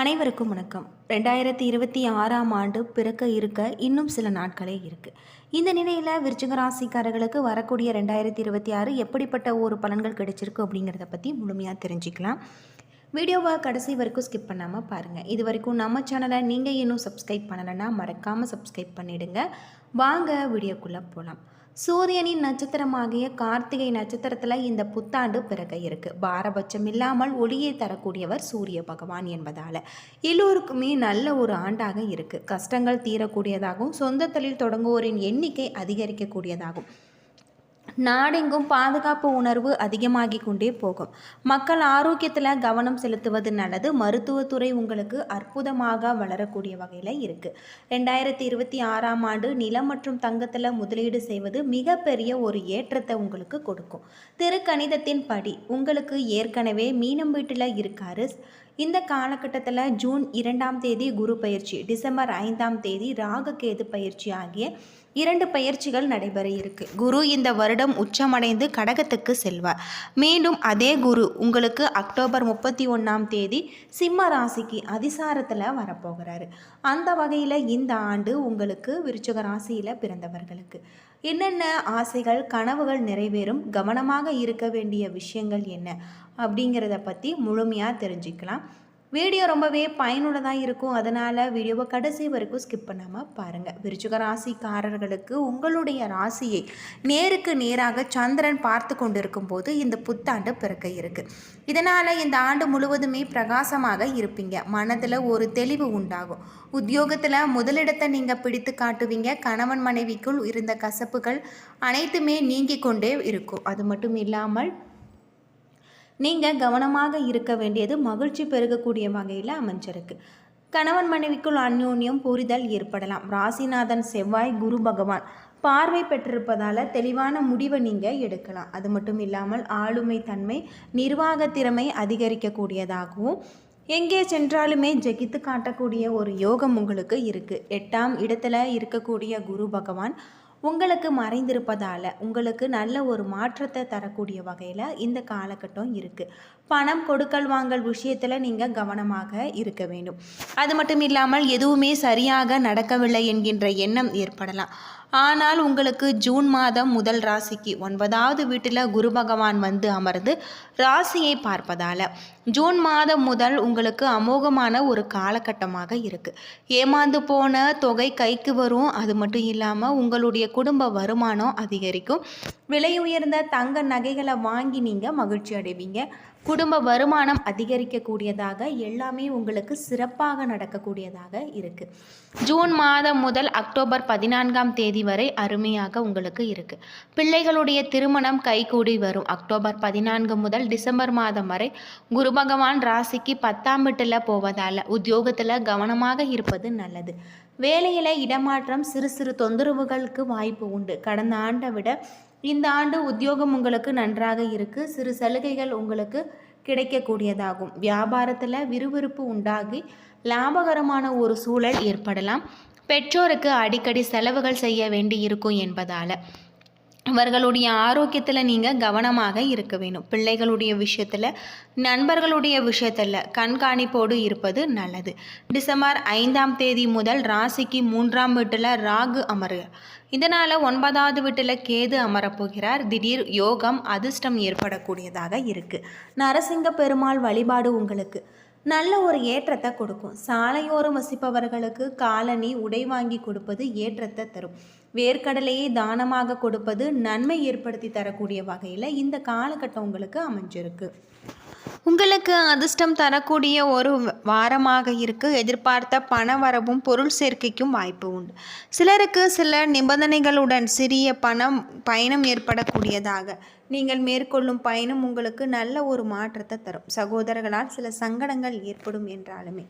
அனைவருக்கும் வணக்கம். 2026ஆம் ஆண்டு பிறக்க இருக்க இன்னும் சில நாட்களே இருக்குது. இந்த நிலையில் விருச்சிக ராசிக்காரர்களுக்கு வரக்கூடிய 2026 எப்படிப்பட்ட ஒரு பலன்கள் கிடைச்சிருக்கு அப்படிங்கிறத பற்றி முழுமையாக தெரிஞ்சுக்கலாம். வீடியோவை கடைசி வரைக்கும் ஸ்கிப் பண்ணாமல் பாருங்கள். இது வரைக்கும் நம்ம சேனலை நீங்கள் இன்னும் சப்ஸ்கிரைப் பண்ணலைன்னா மறக்காமல் சப்ஸ்கிரைப் பண்ணிவிடுங்க. வாங்க வீடியோக்குள்ளே போகலாம். சூரியனின் நட்சத்திரமாகிய கார்த்திகை நட்சத்திரத்தில் இந்த புத்தாண்டு பிறக்க இருக்கு. பாரபட்சம் இல்லாமல் ஒளியை தரக்கூடியவர் சூரிய பகவான் என்பதால் எல்லோருக்குமே நல்ல ஒரு ஆண்டாக இருக்கு. கஷ்டங்கள் தீரக்கூடியதாகவும் சொந்த தொழில் தொடங்குவோரின் எண்ணிக்கை அதிகரிக்கக்கூடியதாகும். நாடெங்கும் பாதுகாப்பு உணர்வு அதிகமாகி கொண்டே போகும். மக்கள் ஆரோக்கியத்தில் கவனம் செலுத்துவது நல்லது. மருத்துவத்துறை உங்களுக்கு அற்புதமாக வளரக்கூடிய வகையில் இருக்குது. 2026ஆம் ஆண்டு நிலம் மற்றும் தங்கத்தில் முதலீடு செய்வது மிகப்பெரிய ஒரு ஏற்றத்தை உங்களுக்கு கொடுக்கும். திருக்கணிதத்தின் படி உங்களுக்கு ஏற்கனவே மீனம் வீட்டில் இருக்காரு. இந்த காலகட்டத்தில் ஜூன் 2ஆம் தேதி குரு பயிற்சி, டிசம்பர் 5ஆம் தேதி ராகுகேது பயிற்சி ஆகிய 2 பயிற்சிகள் நடைபெற இருக்கு. குரு இந்த வருடம் உச்சமடைந்து கடகத்துக்கு செல்வார். மீண்டும் அதே குரு உங்களுக்கு அக்டோபர் 31ஆம் தேதி சிம்ம ராசிக்கு அதிசாரத்தில் வரப்போகிறாரு. அந்த வகையில் இந்த ஆண்டு உங்களுக்கு விருச்சிக ராசியில் பிறந்தவர்களுக்கு என்னென்ன ஆசைகள் கனவுகள் நிறைவேறும், கவனமாக இருக்க வேண்டிய விஷயங்கள் என்ன அப்படிங்கிறத பற்றி முழுமையாக தெரிஞ்சுக்கலாம். வீடியோ ரொம்பவே பயனுள்ளதாக இருக்கும். அதனால் வீடியோவை கடைசி வரைக்கும் ஸ்கிப் பண்ணாமல் பாருங்கள். விருச்சிக ராசிக்காரர்களுக்கு உங்களுடைய ராசியை நேருக்கு நேராக சந்திரன் பார்த்து கொண்டிருக்கும் போது இந்த புத்தாண்டு பிறக்க இருக்குது. இதனால் இந்த ஆண்டு முழுவதுமே பிரகாசமாக இருப்பீங்க. மனதில் ஒரு தெளிவு உண்டாகும். உத்தியோகத்தில் முதலிடத்தை நீங்கள் பிடித்து காட்டுவீங்க. கணவன் மனைவிக்குள் இருந்த கசப்புகள் அனைத்துமே நீங்கி கொண்டே இருக்கும். அது மட்டும் இல்லாமல் நீங்கள் கவனமாக இருக்க வேண்டியது மகிழ்ச்சி பெருகக்கூடிய வகையில் அமைஞ்சிருக்கு. கணவன் மனைவிக்குள் அந்யோன்யம் புரிதல் ஏற்படலாம். ராசிநாதன் செவ்வாய் குரு பகவான் பார்வை பெற்றிருப்பதால் தெளிவான முடிவை நீங்கள் எடுக்கலாம். அது மட்டும் இல்லாமல் ஆளுமை தன்மை நிர்வாக திறமை அதிகரிக்கக்கூடியதாகவும் எங்கே சென்றாலுமே ஜெயித்து காட்டக்கூடிய ஒரு யோகம் உங்களுக்கு இருக்குது. 8ஆம் இடத்துல இருக்கக்கூடிய குரு பகவான் உங்களுக்கு மறைந்திருப்பதால் உங்களுக்கு நல்ல ஒரு மாற்றத்தை தரக்கூடிய வகையில் இந்த காலகட்டம் இருக்குது. பணம் கொடுக்கல் வாங்கல் விஷயத்தில் நீங்கள் கவனமாக இருக்க வேண்டும். அது மட்டும் இல்லாமல் எதுவுமே சரியாக நடக்கவில்லை என்கின்ற எண்ணம் ஏற்படலாம். ஆனால் உங்களுக்கு ஜூன் மாதம் முதல் ராசிக்கு 9வது வீட்டில் குரு பகவான் வந்து அமர்ந்து ராசியை பார்ப்பதால் ஜூன் மாதம் முதல் உங்களுக்கு அமோகமான ஒரு காலகட்டமாக இருக்குது. ஏமாந்து போன தொகை கைக்கு வரும். அது மட்டும் இல்லாமல் உங்களுடைய குடும்ப வருமானம் அதிகரிக்கும். விலை உயர்ந்த தங்க நகைகளை வாங்கி நீங்கள் மகிழ்ச்சி அடைவீங்க. குடும்ப வருமானம் அதிகரிக்கக்கூடியதாக எல்லாமே உங்களுக்கு சிறப்பாக நடக்கக்கூடியதாக இருக்குது. ஜூன் மாதம் முதல் அக்டோபர் 14ஆம் தேதி வரை அருமையாக உங்களுக்கு இருக்குது. பிள்ளைகளுடைய திருமணம் கைகூடி வரும். அக்டோபர் 14 முதல் டிசம்பர் மாதம் வரை குரு பகவான் ராசிக்கு 10ஆம் வீட்டில் போவதால் உத்தியோகத்தில் கவனமாக இருப்பது நல்லது. வேலையில் இடமாற்றம் சிறு சிறு தொந்தரவுகளுக்கு வாய்ப்பு உண்டு. கடந்த ஆண்டை விட இந்த ஆண்டு உத்தியோகம் உங்களுக்கு நன்றாக இருக்குது. சிறு சலுகைகள் உங்களுக்கு கிடைக்கக்கூடியதாகும். வியாபாரத்தில் விறுவிறுப்பு உண்டாகி லாபகரமான ஒரு சூழல் ஏற்படலாம். பெற்றோருக்கு அடிக்கடி செலவுகள் செய்ய வேண்டி இருக்கும் என்பதால் அவர்களுடைய ஆரோக்கியத்தில் நீங்கள் கவனமாக இருக்க வேண்டும். பிள்ளைகளுடைய விஷயத்தில் நண்பர்களுடைய விஷயத்தில் கண்காணிப்போடு இருப்பது நல்லது. டிசம்பர் 5ஆம் தேதி முதல் ராசிக்கு 3ஆம் வீட்டில் ராகு அமருகிறார். இதனால் 9வது வீட்டில் கேது அமரப்போகிறார். திடீர் யோகம் அதிர்ஷ்டம் ஏற்படக்கூடியதாக இருக்குது. நரசிங்க பெருமாள் வழிபாடு உங்களுக்கு நல்ல ஒரு ஏற்றத்தை கொடுக்கும். சாலையோரம் வசிப்பவர்களுக்கு காலனி உடை வாங்கி கொடுப்பது ஏற்றத்தை தரும். வேர்க்கடலையை தானமாக கொடுப்பது நன்மை ஏற்படுத்தி தரக்கூடிய வகையில் இந்த காலகட்டம் உங்களுக்கு அமைஞ்சிருக்கு. உங்களுக்கு அதிர்ஷ்டம் தரக்கூடிய ஒரு வாரமாக இருக்குது. எதிர்பார்த்த பண வரவும் பொருள் சேர்க்கைக்கும் வாய்ப்பு உண்டு. சிலருக்கு சில நிபந்தனைகளுடன் சிறிய பயணம் ஏற்படக்கூடியதாக நீங்கள் மேற்கொள்ளும் பயணம் உங்களுக்கு நல்ல ஒரு மாற்றத்தை தரும். சகோதரர்களால் சில சங்கடங்கள் ஏற்படும் என்றாலுமே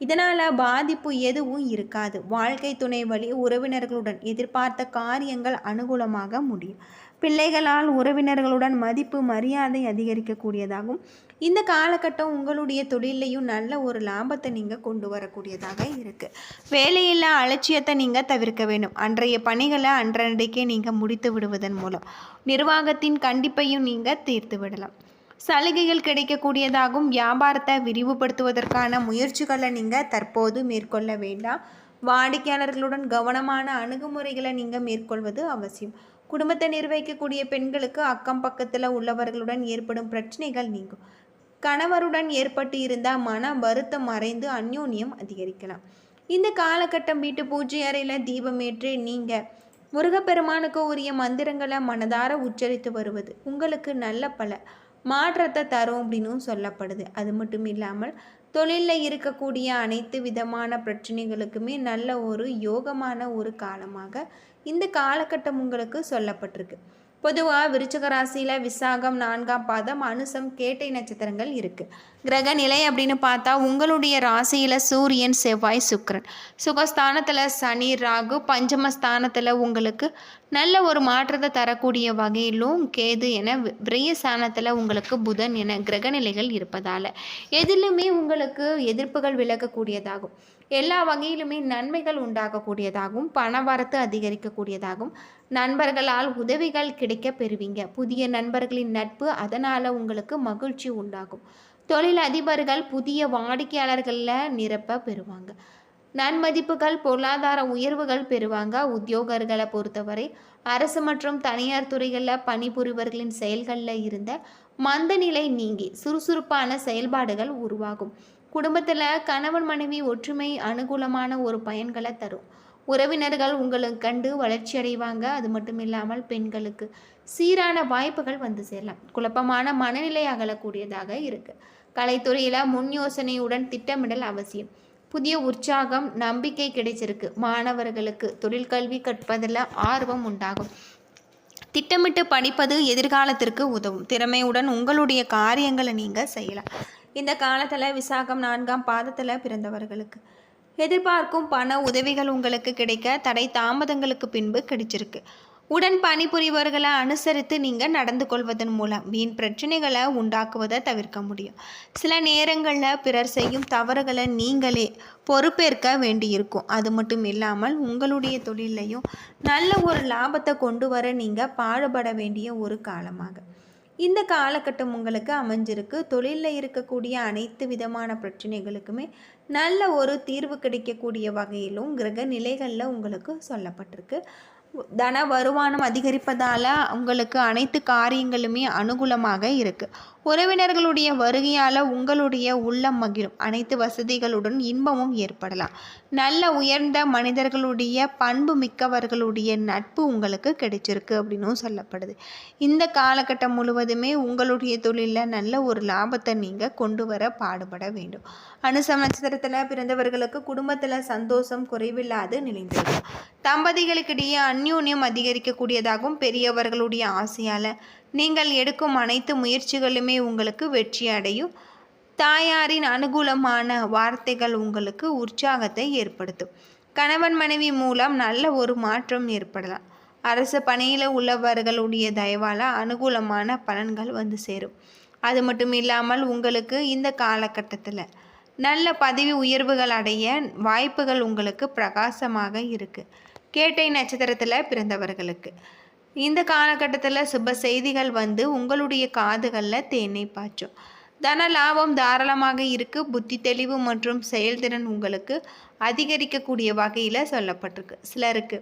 இதனால் பாதிப்பு எதுவும் இருக்காது. வாழ்க்கை துணை வழி உறவினர்களுடன் எதிர்பார்த்த காரியங்கள் அனுகூலமாக முடியும். பிள்ளைகளால் உறவினர்களுடன் மதிப்பு மரியாதை அதிகரிக்கக்கூடியதாகும். இந்த காலகட்டம் உங்களுடைய தொழிலையும் நல்ல ஒரு லாபத்தை நீங்கள் கொண்டு வரக்கூடியதாக இருக்குது. வேலையில்லா அலட்சியத்தை நீங்கள் தவிர்க்க வேண்டும். அன்றைய பணிகளை அன்றன்றைக்கே நீங்கள் முடித்து விடுவதன் மூலம் நிர்வாகத்தின் கண்டிப்பையும் நீங்கள் தீர்த்து விடலாம். சலுகைகள் கிடைக்கக்கூடியதாகவும் வியாபாரத்தை விரிவுபடுத்துவதற்கான முயற்சிகளை நீங்கள் தற்போது மேற்கொள்ள வேண்டாம். வாடிக்கையாளர்களுடன் கவனமான அணுகுமுறைகளை நீங்கள் மேற்கொள்வது அவசியம். குடும்பத்தை நிர்வகிக்கக்கூடிய பெண்களுக்கு அக்கம் பக்கத்தில் உள்ளவர்களுடன் ஏற்படும் பிரச்சனைகள் நீங்கும். கணவருடன் ஏற்பட்டு இருந்த மன வருத்தம் மறைந்து அந்யோன்யம் அதிகரிக்கலாம். இந்த காலகட்டம் வீட்டு பூஜை அறையில் தீபமேற்றி நீங்கள் முருகப்பெருமானுக்கு உரிய மந்திரங்களை மனதார உச்சரித்து வருவது உங்களுக்கு நல்ல பல மாற்றத்தை தரும் அப்படின்னு சொல்லப்படுது. அது மட்டும் இல்லாமல் தொழிலில் இருக்கக்கூடிய அனைத்து விதமான பிரச்சனைகளுக்குமே நல்ல ஒரு யோகமான ஒரு காலமாக இந்த காலகட்டம் உங்களுக்கு சொல்லப்பட்டிருக்கு. பொதுவாக விருச்சிக ராசியில் விசாகம் 4ஆம் பாதம், அனுசம், கேட்டை நட்சத்திரங்கள் இருக்குது. கிரக நிலை அப்படின்னு பார்த்தா உங்களுடைய ராசியில் சூரியன், செவ்வாய், சுக்கிரன், சுகஸ்தானத்தில் சனி, ராகு, பஞ்சமஸ்தானத்தில் உங்களுக்கு நல்ல ஒரு மாற்றத்தை தரக்கூடிய வகையிலும் கேது என விரயஸ்தானத்தில் உங்களுக்கு புதன் என கிரக நிலைகள் இருப்பதால் எதிலுமே உங்களுக்கு எதிர்ப்புகள் விலகக்கூடியதாகும். எல்லா வகையிலுமே நன்மைகள் உண்டாகக்கூடியதாகவும் பணவரத்து அதிகரிக்கக்கூடியதாகவும் நண்பர்களால் உதவிகள் கிடைக்க பெறுவீங்க. புதிய நண்பர்களின் நட்பு அதனால் உங்களுக்கு மகிழ்ச்சி உண்டாகும். தொழில் அதிபர்கள் புதிய வாடிக்கையாளர்களில் நிரப்ப பெறுவாங்க. நன்மதிப்புகள் பொருளாதார உயர்வுகள் பெறுவாங்க. உத்தியோகர்களை பொறுத்தவரை அரசு மற்றும் தனியார் துறைகளில் பணிபுரிவர்களின் செயல்களில் இருந்த மந்த நிலை நீங்கி சுறுசுறுப்பான செயல்பாடுகள் உருவாகும். குடும்பத்தில் கணவன் மனைவி ஒற்றுமை அனுகூலமான ஒரு பயன்களை தரும். உறவினர்கள் உங்களை கண்டு வளர்ச்சி அடைவாங்க. அது மட்டும் இல்லாமல் பெண்களுக்கு சீரான வாய்ப்புகள் வந்து சேரலாம். குழப்பமான மனநிலை அகலக்கூடியதாக இருக்குது. கலைத்துறையில் முன் யோசனையுடன் திட்டமிடல் அவசியம். புதிய உற்சாகம் நம்பிக்கை கிடைச்சிருக்கு. மாணவர்களுக்கு தொழிற்கல்வி கற்பதில் ஆர்வம் உண்டாகும். திட்டமிட்டு படிப்பது எதிர்காலத்திற்கு உதவும். திறமையுடன் உங்களுடைய காரியங்களை நீங்கள் செய்யலாம். இந்த காலத்தில் விசாகம் 4ஆம் பாதத்தில் பிறந்தவர்களுக்கு எதிர்பார்க்கும் பண உதவிகள் உங்களுக்கு கிடைக்க தடை தாமதங்களுக்கு பின்பு கிடைச்சிருக்கு. உடன் பணிபுரிவர்களை அனுசரித்து நீங்கள் நடந்து கொள்வதன் மூலம் வீண் பிரச்சனைகளை உண்டாக்குவதை தவிர்க்க முடியும். சில நேரங்களில் பிறர் செய்யும் தவறுகளை நீங்களே பொறுப்பேற்க வேண்டியிருக்கும். அது மட்டும் இல்லாமல் உங்களுடைய தொழிலையும் நல்ல ஒரு லாபத்தை கொண்டு வர நீங்கள் பாடுபட வேண்டிய ஒரு காலமாக இந்த காலகட்டம் உங்களுக்கு அமைஞ்சிருக்கு. தொழிலில் இருக்கக்கூடிய அனைத்து விதமான பிரச்சனைகளுக்குமே நல்ல ஒரு தீர்வு கிடைக்கக்கூடிய வகையிலும் கிரக நிலைகளில் உங்களுக்கு சொல்லப்பட்டிருக்கு. தன வருமானம் அதிகரிப்பதால் உங்களுக்கு அனைத்து காரியங்களுமே அனுகூலமாக இருக்குது. உறவினர்களுடைய வருகையால் உங்களுடைய உள்ளம் மகிழும். அனைத்து வசதிகளுடன் இன்பமும் ஏற்படலாம். நல்ல உயர்ந்த மனிதர்களுடைய பண்பு மிக்கவர்களுடைய நட்பு உங்களுக்கு கிடைச்சிருக்கு அப்படின்னும் சொல்லப்படுது. இந்த காலகட்டம் முழுவதுமே உங்களுடைய தொழிலில் நல்ல ஒரு லாபத்தை நீங்கள் கொண்டு வர பாடுபட வேண்டும். அனுசம் நட்சத்திரத்தில் பிறந்தவர்களுக்கு குடும்பத்தில் சந்தோஷம் குறைவில்லாது நிலைந்திருக்கும். தம்பதிகளுக்கிடையே அந்யோன்யம் அதிகரிக்கக்கூடியதாகவும் பெரியவர்களுடைய ஆசையால் நீங்கள் எடுக்கும் அனைத்து முயற்சிகளுமே உங்களுக்கு வெற்றி அடையும். தாயாரின் அனுகூலமான வார்த்தைகள் உங்களுக்கு உற்சாகத்தை ஏற்படுத்தும். கணவன் மனைவி மூலம் நல்ல ஒரு மாற்றம் ஏற்படலாம். அரசு பணியில் உள்ளவர்களுடைய தயவால் அனுகூலமான பலன்கள் வந்து சேரும். அது மட்டும் இல்லாமல் உங்களுக்கு இந்த காலகட்டத்தில் நல்ல பதவி உயர்வுகள் அடைய வாய்ப்புகள் உங்களுக்கு பிரகாசமாக இருக்குது. கேட்டை நட்சத்திரத்தில் பிறந்தவர்களுக்கு இந்த காலகட்டத்தில் சுப செய்திகள் வந்து உங்களுடைய காதுகளில் தேனை பாய்ச்சும். தன லாபம் தாராளமாக இருக்குது. புத்தி தெளிவு மற்றும் செயல்திறன் உங்களுக்கு அதிகரிக்கக்கூடிய வகையில் சொல்லப்பட்டிருக்கு. சிலருக்கு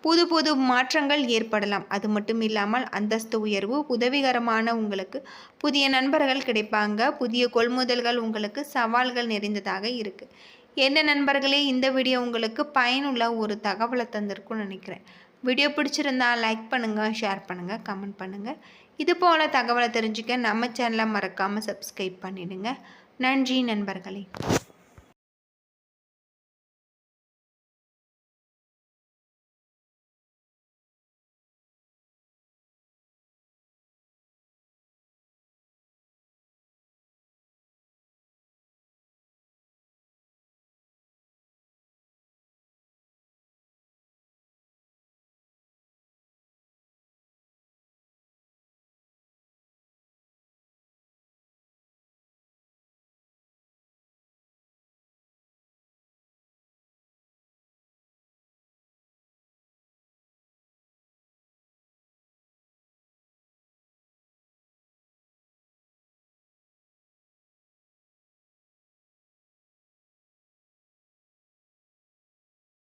புது புது மாற்றங்கள் ஏற்படலாம். அது மட்டும் இல்லாமல் அந்தஸ்து உயர்வு உதவிகரமான உங்களுக்கு புதிய நண்பர்கள் கிடைப்பாங்க. புதிய கொள்முதல்கள் உங்களுக்கு சவால்கள் நிறைந்ததாக இருக்குது. என்ன நண்பர்களே, இந்த வீடியோ உங்களுக்கு பயனுள்ள ஒரு தகவலை தந்திருக்கும்னு நினைக்கிறேன். வீடியோ பிடிச்சிருந்தா லைக் பண்ணுங்கள், ஷேர் பண்ணுங்கள், கமெண்ட் பண்ணுங்கள். இது போல் தகவலை தெரிஞ்சுக்க நம்ம சேனலை மறக்காமல் சப்ஸ்கிரைப் பண்ணிடுங்க. நன்றி நண்பர்களே.